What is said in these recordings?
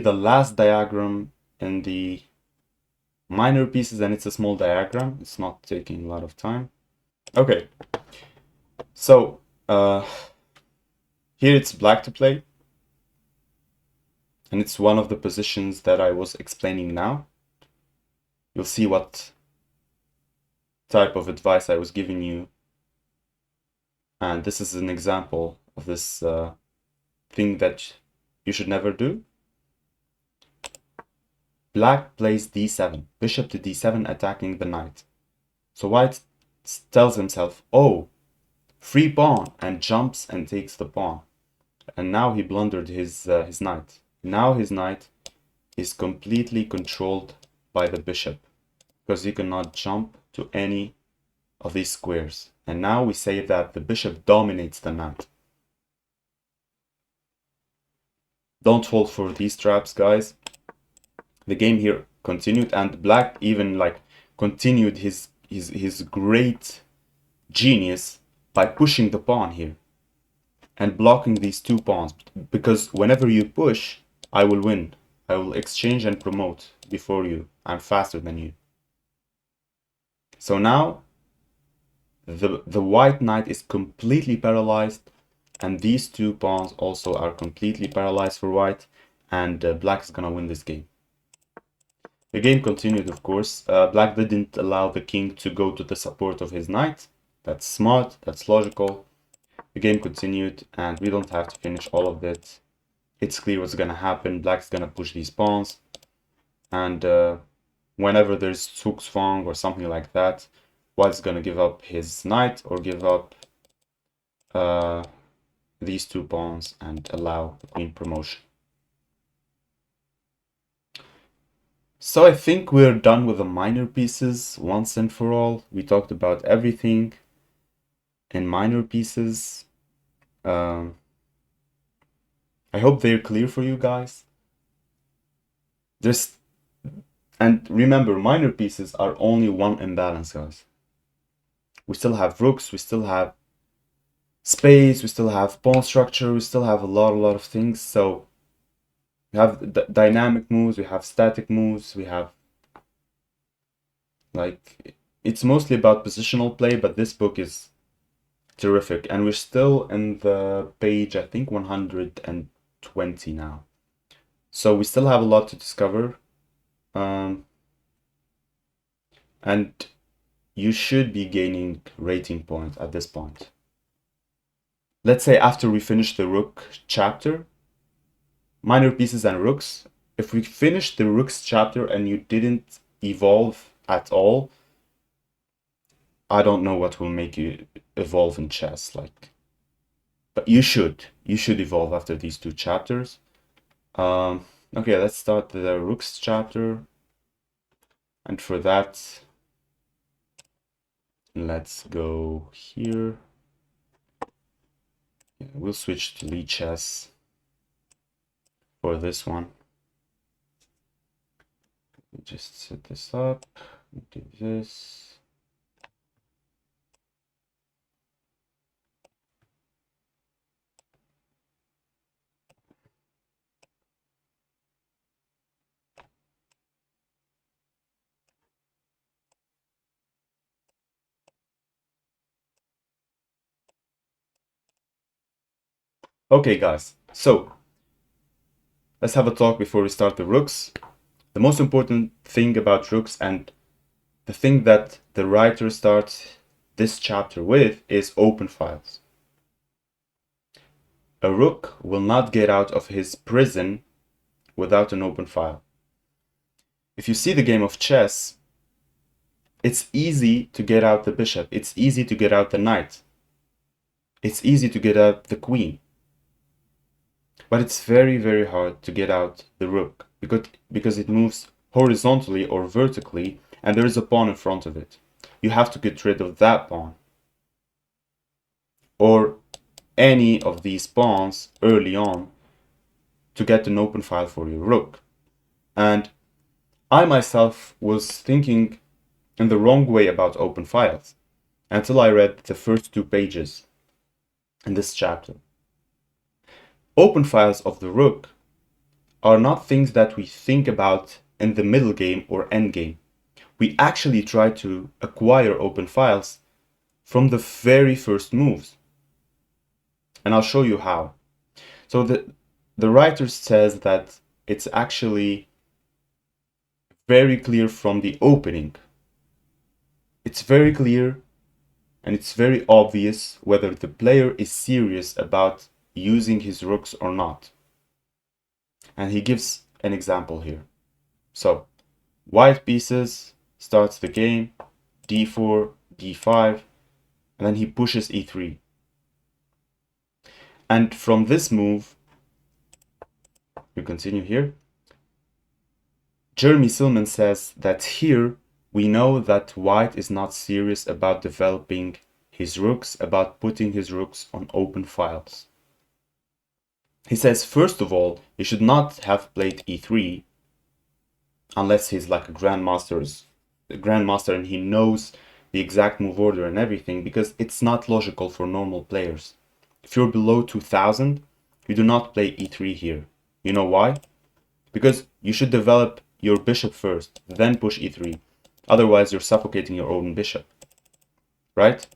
The last diagram in the minor pieces, and it's a small diagram. It's not taking a lot of time. Okay, so here it's black to play, and it's one of the positions that I was explaining now. You'll see what type of advice I was giving you, and this is an example of this thing that you should never do. Black plays d7, bishop to d7, attacking the knight. So white tells himself, oh, free pawn, and jumps and takes the pawn. And now he blundered his knight. Now his knight is completely controlled by the bishop, because he cannot jump to any of these squares. And now we say that the bishop dominates the knight. Don't fall for these traps, guys. The game here continued, and black even like continued his great genius by pushing the pawn here and blocking these two pawns, because whenever you push, I will win. I will exchange and promote before you. I'm faster than you. So now the white knight is completely paralyzed, and these two pawns also are completely paralyzed for white, and black is gonna win this game. The game continued, of course. Black didn't allow the king to go to the support of his knight. That's smart, that's logical. The game continued, and we don't have to finish all of it. It's clear what's gonna happen. Black's gonna push these pawns, and whenever there's Zugzwang or something like that, white's gonna give up his knight or give up these two pawns and allow the queen promotion. So I think we're done with the minor pieces once and for all. We talked about everything in minor pieces. I hope they're clear for you guys. And remember, minor pieces are only one imbalance, guys. We still have rooks, we still have spades, we still have pawn structure, we still have a lot of things. So we have dynamic moves, we have static moves, we have like, it's mostly about positional play, but this book is terrific. And we're still in the page, I think 120 now. So we still have a lot to discover. And you should be gaining rating points at this point. Let's say after we finish the rook chapter, minor pieces and rooks, if we finish the rooks chapter and you didn't evolve at all, I don't know what will make you evolve in chess, like, but you should evolve after these two chapters. Okay, let's start the rooks chapter, and for that, let's go here. Yeah, we'll switch to lead chess for this one. Just set this up, do this. Okay, guys, so let's have a talk before we start the rooks. The most important thing about rooks, and the thing that the writer starts this chapter with, is open files. A rook will not get out of his prison without an open file. If you see the game of chess, it's easy to get out the bishop, it's easy to get out the knight, it's easy to get out the queen. But it's very hard to get out the rook, because it moves horizontally or vertically, and there is a pawn in front of it. You have to get rid of that pawn, or any of these pawns early on, to get an open file for your rook. And I myself was thinking in the wrong way about open files until I read the first 2 pages in this chapter. Open files of the rook are not things that we think about in the middle game or end game. We actually try to acquire open files from the very first moves. And I'll show you how. So the writer says that it's actually very clear from the opening. It's very clear and it's very obvious whether the player is serious about using his rooks or not. And he gives an example here. So, white pieces starts the game, d4, d5, and then he pushes e3. And from this move, we continue here, Jeremy Silman says that here we know that white is not serious about developing his rooks, about putting his rooks on open files. He says, first of all, he should not have played e3 unless he's like a grandmaster and he knows the exact move order and everything, because it's not logical for normal players. If you're below 2000, you do not play e3 here. You know why? Because you should develop your bishop first, then push e3. Otherwise, you're suffocating your own bishop, right?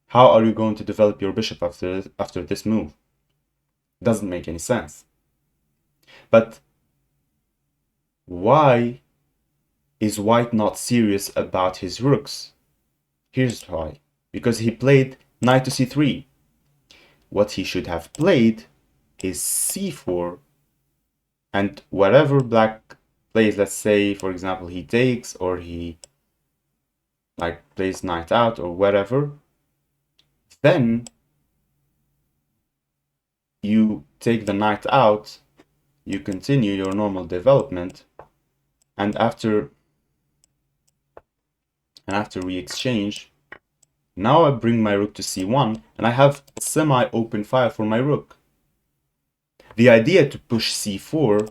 How are you going to develop your bishop after this move? Doesn't make any sense. But why is white not serious about his rooks? Here's why. Because he played knight to c3. What he should have played is c4, and whatever black plays, let's say, for example, he takes or he like plays knight out or whatever, then you take the knight out, you continue your normal development, and after we exchange, now I bring my rook to c1 and I have a semi-open file for my rook. The idea to push c4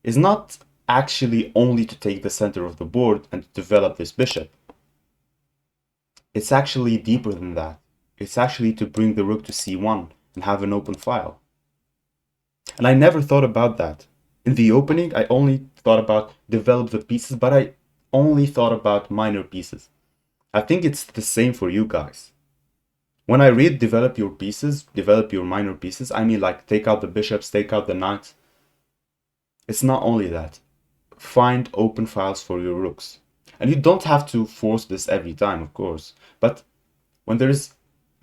is not actually only to take the center of the board and to develop this bishop. It's actually deeper than that. It's actually to bring the rook to c1 and have an open file. And I never thought about that. In the opening, I only thought about develop the pieces, but I only thought about minor pieces. I think it's the same for you guys. When I read develop your pieces, develop your minor pieces, I mean like take out the bishops, take out the knights. It's not only that. Find open files for your rooks. And you don't have to force this every time, of course. But when there is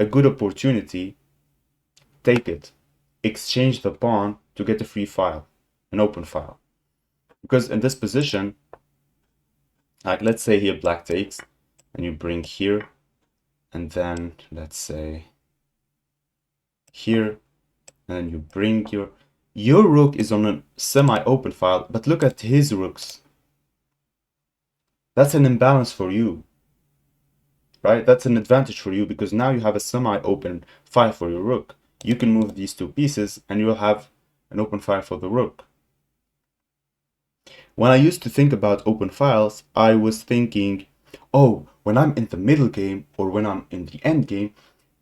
a good opportunity, take it. Exchange the pawn to get a free file, an open file. Because in this position, like let's say here black takes, and you bring here, and then let's say here, and then you bring your rook is on a semi-open file, but look at his rooks. That's an imbalance for you, right? That's an advantage for you because now you have a semi-open file for your rook. You can move these two pieces and you'll have an open file for the rook. When I used to think about open files, I was thinking, oh, when I'm in the middle game or when I'm in the end game,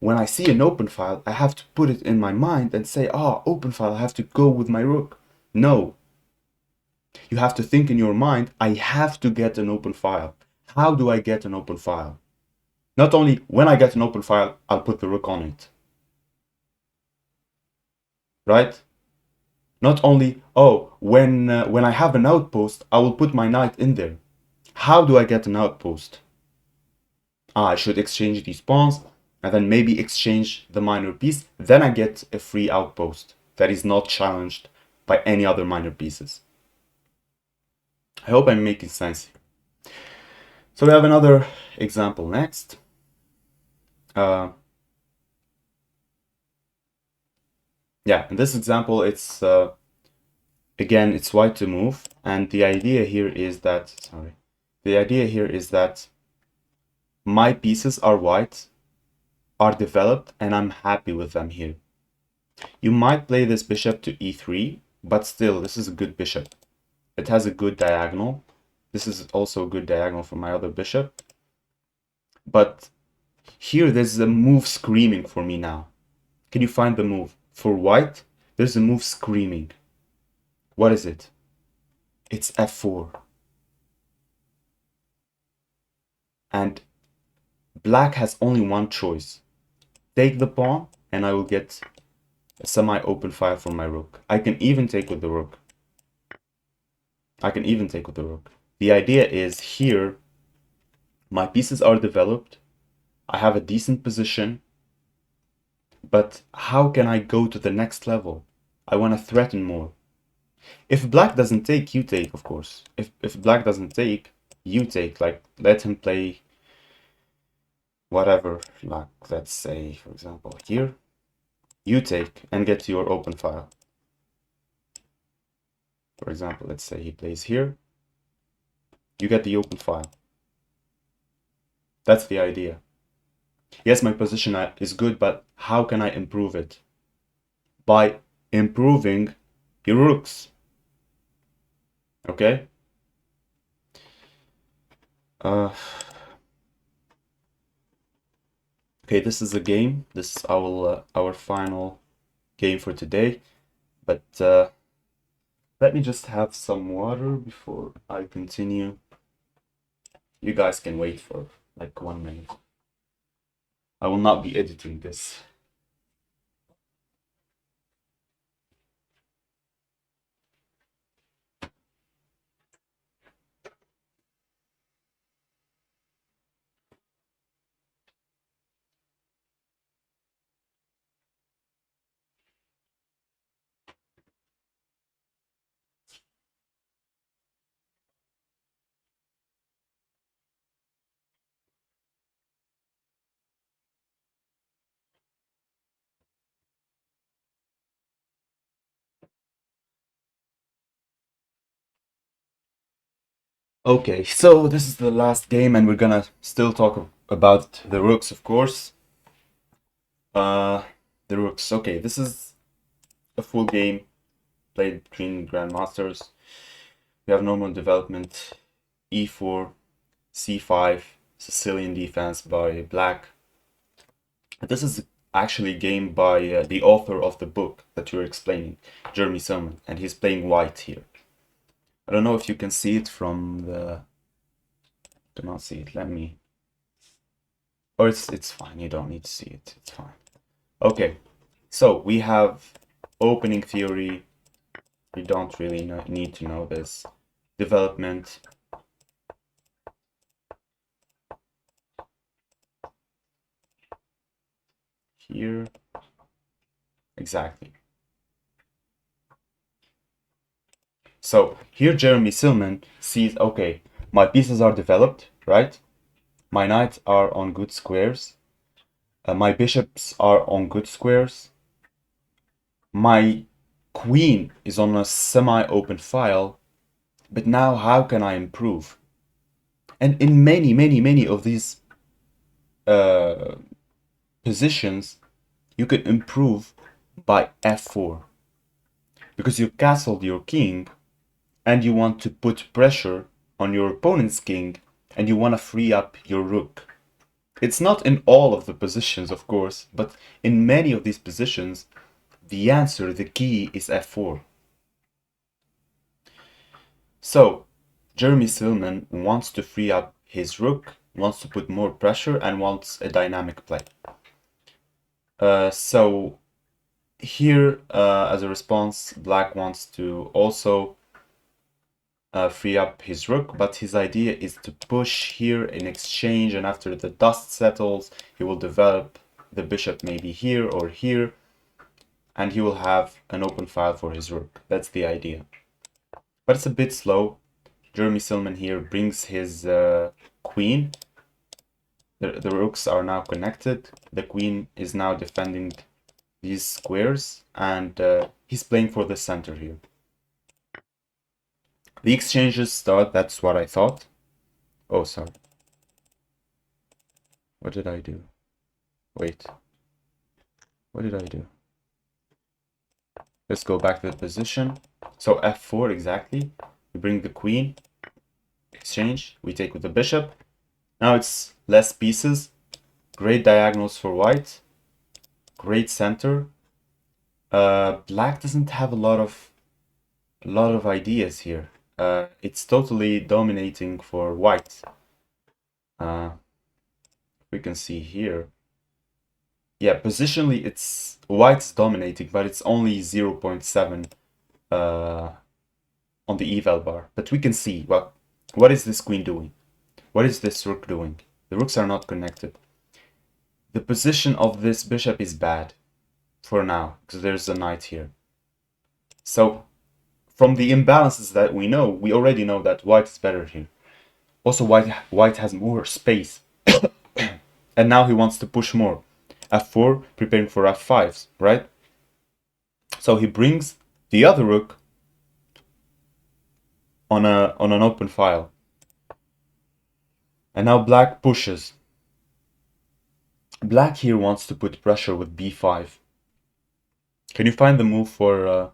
when I see an open file, I have to put it in my mind and say, open file, I have to go with my rook. No. You have to think in your mind, I have to get an open file. How do I get an open file? Not only when I get an open file, I'll put the rook on it. Right? Not only, when I have an outpost, I will put my knight in there. How do I get an outpost? I should exchange these pawns and then maybe exchange the minor piece. Then I get a free outpost that is not challenged by any other minor pieces. I hope I'm making sense here. So we have another example next. Yeah, in this example, it's again, it's white to move, and the idea here is that my pieces are white, are developed, and I'm happy with them here. You might play this bishop to e3, but still, this is a good bishop. It has a good diagonal. This is also a good diagonal for my other bishop. But here, there's a move screaming for me now. Can you find the move? For white, there's a move screaming. What is it? It's f4. And black has only one choice. Take the pawn, and I will get a semi-open file from my rook. I can even take with the rook. The idea is here, my pieces are developed. I have a decent position. But how can I go to the next level? I want to threaten more. If black doesn't take, you take, of course. If black doesn't take, you take. Like, let him play whatever. Like, let's say, for example, here. You take and get your open file. For example, let's say he plays here. You get the open file. That's the idea. Yes, my position is good, but how can I improve it? By improving your rooks. Okay? Okay, this is a game. This is our final game for today. But let me just have some water before I continue. You guys can wait for like 1 minute. I will not be editing this. Okay, so this is the last game, and we're gonna still talk about the rooks, of course. The rooks. Okay, this is a full game played between grandmasters. We have normal development, e4, c5, Sicilian defense by black. This is actually a game by the author of the book that you're explaining, Jeremy Silman, and he's playing white here. I don't know if you can see it from the... Do not see it. Let me... Oh, it's fine. You don't need to see it. It's fine. Okay, so we have opening theory. We don't really need to know this. Development. Here. Exactly. So here Jeremy Silman sees, okay, my pieces are developed, right? My knights are on good squares. My bishops are on good squares. My queen is on a semi-open file. But now how can I improve? And in many of these positions, you can improve by f4. Because you castled your king and you want to put pressure on your opponent's king and you want to free up your rook. It's not in all of the positions, of course, but in many of these positions, the answer, the key is f4. So, Jeremy Silman wants to free up his rook, wants to put more pressure, and wants a dynamic play. So here, as a response, black wants to also free up his rook, but his idea is to push here in exchange, and after the dust settles, he will develop the bishop maybe here or here, and he will have an open file for his rook. That's the idea. But it's a bit slow. Jeremy Silman here brings his queen. The rooks are now connected. The queen is now defending these squares, and he's playing for the center here. The exchanges start, that's what I thought. Oh, sorry. What did I do? Wait. What did I do? Let's go back to the position. So f4 exactly. We bring the queen. Exchange. We take with the bishop. Now it's less pieces. Great diagonals for white. Great center. Black doesn't have a lot of A lot of ideas here. It's totally dominating for white. We can see here. Yeah, positionally it's white's dominating, but it's only 0.7 on the eval bar. But we can see what is this queen doing? What is this rook doing? The rooks are not connected. The position of this bishop is bad for now, because there's a knight here. So from the imbalances that we know, we already know that white is better here. Also, white has more space. And now he wants to push more. f4, preparing for f5s, right? So he brings the other rook on an open file. And now black pushes. Black here wants to put pressure with b5. Can you find the move for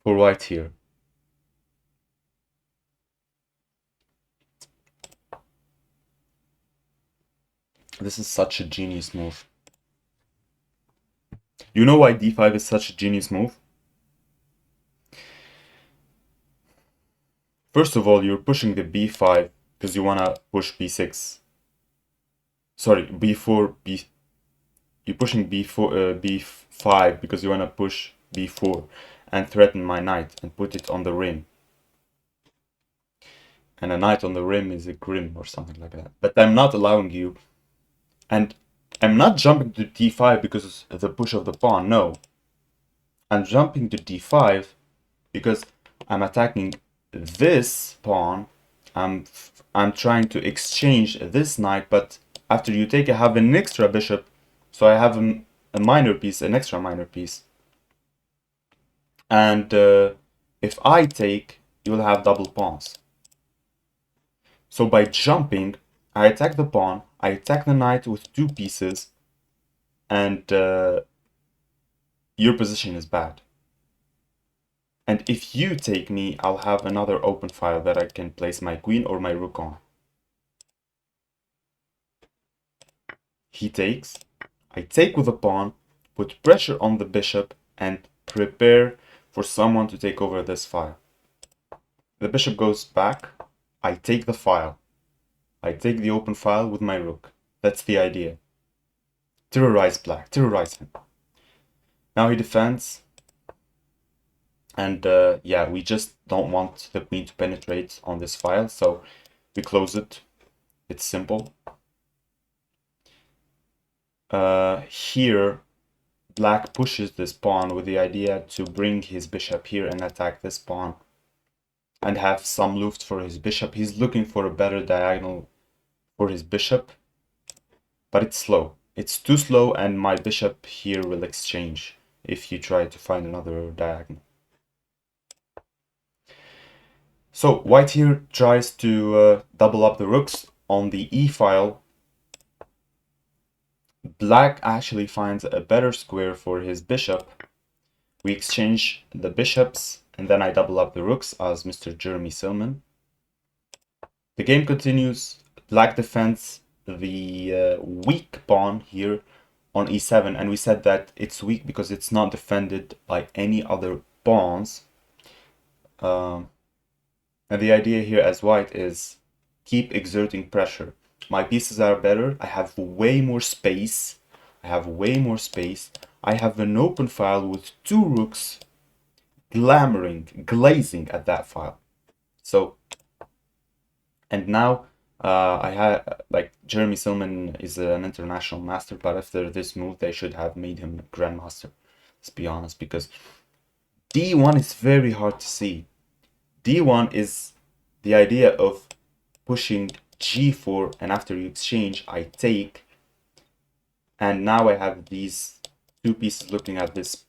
white here? This is such a genius move. You know why d5 is such a genius move? First of all, you're pushing the b5 because you want to push b6. Sorry, b4, you're pushing b5 because you want to push b4 and threaten my knight and put it on the rim. And a knight on the rim is a grim or something like that. But I'm not allowing you. And I'm not jumping to d5 because of the push of the pawn, no. I'm jumping to d5 because I'm attacking this pawn. I'm trying to exchange this knight, but after you take, I have an extra bishop, so I have a minor piece, an extra minor piece. And if I take, you'll have double pawns. So by jumping, I attack the pawn, I attack the knight with two pieces, and your position is bad. And if you take me, I'll have another open file that I can place my queen or my rook on. He takes, I take with a pawn, put pressure on the bishop, and prepare for someone to take over this file. The bishop goes back, I take the file. I take the open file with my rook. That's the idea. Terrorize black, terrorize him. Now he defends. And yeah, we just don't want the queen to penetrate on this file, so we close it. It's simple. Here, black pushes this pawn with the idea to bring his bishop here and attack this pawn and have some loot for his bishop. He's looking for a better diagonal for his bishop, but it's slow. It's too slow, and my bishop here will exchange if you try to find another diagonal. So white here tries to double up the rooks on the e file. Black actually finds a better square for his bishop. We exchange the bishops, and then I double up the rooks as Mr. Jeremy Silman. The game continues. Black defends the weak pawn here on e7, and we said that it's weak because it's not defended by any other pawns. And the idea here as white is keep exerting pressure. My pieces are better. I have way more space. I have an open file with two rooks glazing at that file. So, and now I had, like, Jeremy Silman is an international master, but after this move, they should have made him grandmaster. Let's be honest, because d1 is very hard to see. d1 is the idea of pushing g4, and after you exchange, I take, and now I have these two pieces looking at this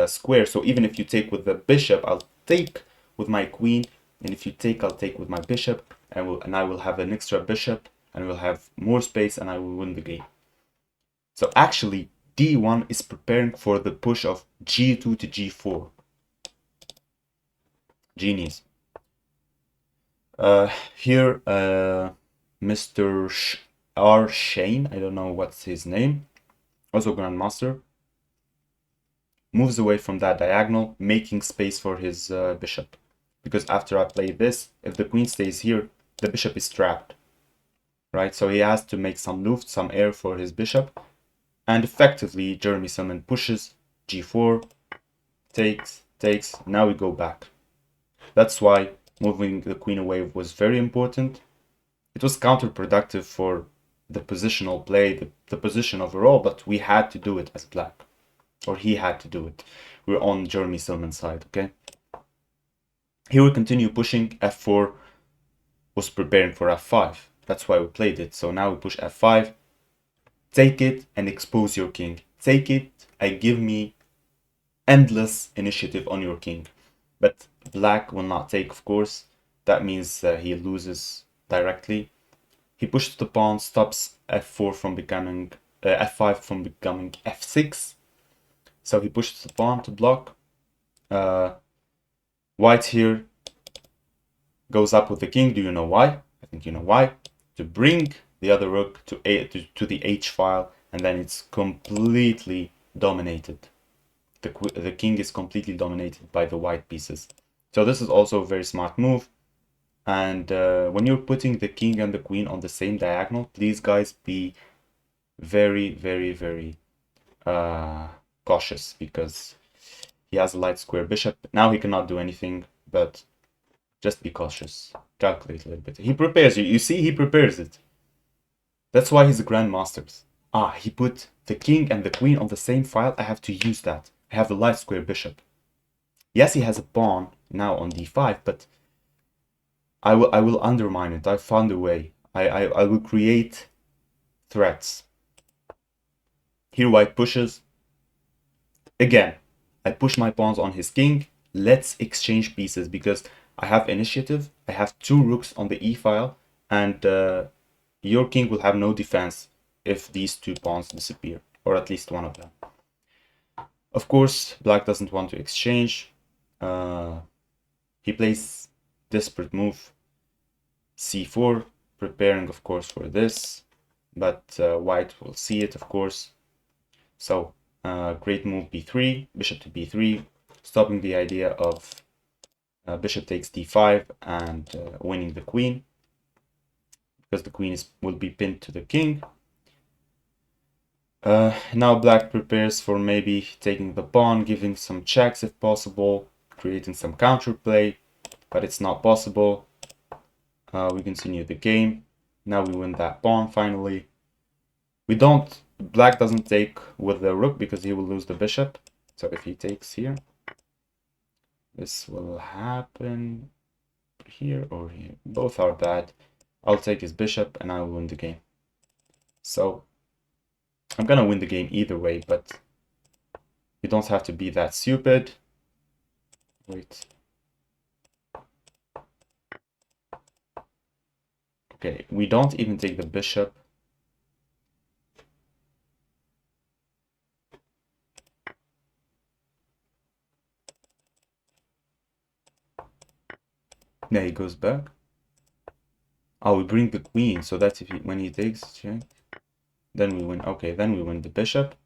square. So even if you take with the bishop, I'll take with my queen, and if you take, I'll take with my bishop, and I will have an extra bishop, and we'll have more space, and I will win the game. So actually, d1 is preparing for the push of g2 to g4. Genius. Here, Mr. R. Shane, I don't know what's his name, also Grandmaster, moves away from that diagonal, making space for his bishop. Because after I play this, if the queen stays here, the bishop is trapped, right? So he has to make some luft, some air for his bishop. And effectively, Jeremy Silman pushes g4, takes, now we go back. That's why moving the queen away was very important. It was counterproductive for the positional play, the position overall, but we had to do it as black. Or he had to do it. We're on Jeremy Silman's side, okay? Here we continue pushing. f4 was preparing for f5. That's why we played it. So now we push f5. Take it and expose your king. Take it and give me endless initiative on your king. But black will not take, of course. That means he loses directly. He pushes the pawn, stops f4 from becoming f5 from becoming f6. So he pushes the pawn to block. White here goes up with the king. Do you know why? I think you know why. To bring the other rook to the h file, and then it's completely dominated. The king is completely dominated by the white pieces. So this is also a very smart move. And when you're putting the king and the queen on the same diagonal, please guys be very, very, very cautious, because he has a light square bishop. Now he cannot do anything, but just be cautious. Calculate a little bit. He prepares you. You see, he prepares it. That's why he's a grandmaster. Ah, he put the king and the queen on the same file. I have to use that. I have a light square bishop. Yes, he has a pawn now on d5, but I will undermine it. I found a way. I will create threats. Here white pushes. Again, I push my pawns on his king. Let's exchange pieces, because I have initiative. I have two rooks on the e file, and your king will have no defense if these two pawns disappear, or at least one of them. Of course, black doesn't want to exchange. He plays desperate move c4, preparing of course for this, but white will see it, of course. So great move b3, bishop to b3, stopping the idea of bishop takes d5 and winning the queen, because the queen will be pinned to the king. Now black prepares for maybe taking the pawn, giving some checks if possible, creating some counterplay, but it's not possible. We continue the game. Now we win that pawn finally. Black doesn't take with the rook because he will lose the bishop. So if he takes here, this will happen here or here. Both are bad. I'll take his bishop and I will win the game. So I'm gonna win the game either way, but you don't have to be that stupid. Wait. Okay, we don't even take the bishop. Yeah, he goes back. Oh, we bring the queen, so that's when he takes, check. Then we win. Okay, then we win the bishop.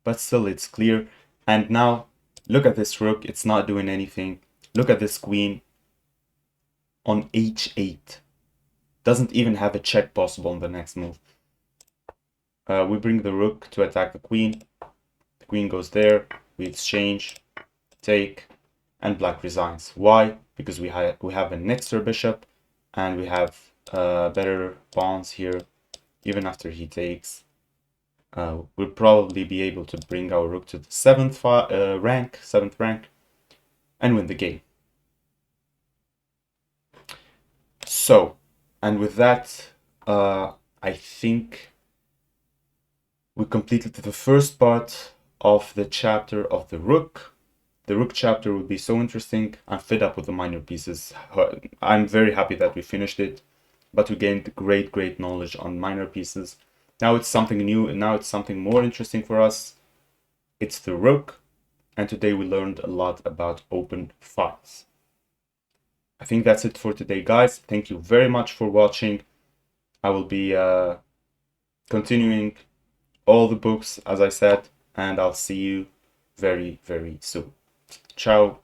But still, it's clear. And now, look at this rook. It's not doing anything. Look at this queen on h8. Doesn't even have a check possible on the next move. We bring the rook to attack the queen. The queen goes there. We exchange, take, and black resigns. Why? Because we have an extra bishop, and we have better pawns here. Even after he takes, we'll probably be able to bring our rook to the 7th rank, and win the game. So, and with that, I think we completed the first part of the chapter of the rook. The rook chapter would be so interesting. I'm fed up with the minor pieces. I'm very happy that we finished it, but we gained great knowledge on minor pieces. Now it's something new, and now it's something more interesting for us. It's the rook, and today we learned a lot about open files. I think that's it for today, guys. Thank you very much for watching. I will be continuing all the books, as I said, and I'll see you very, very soon. Ciao.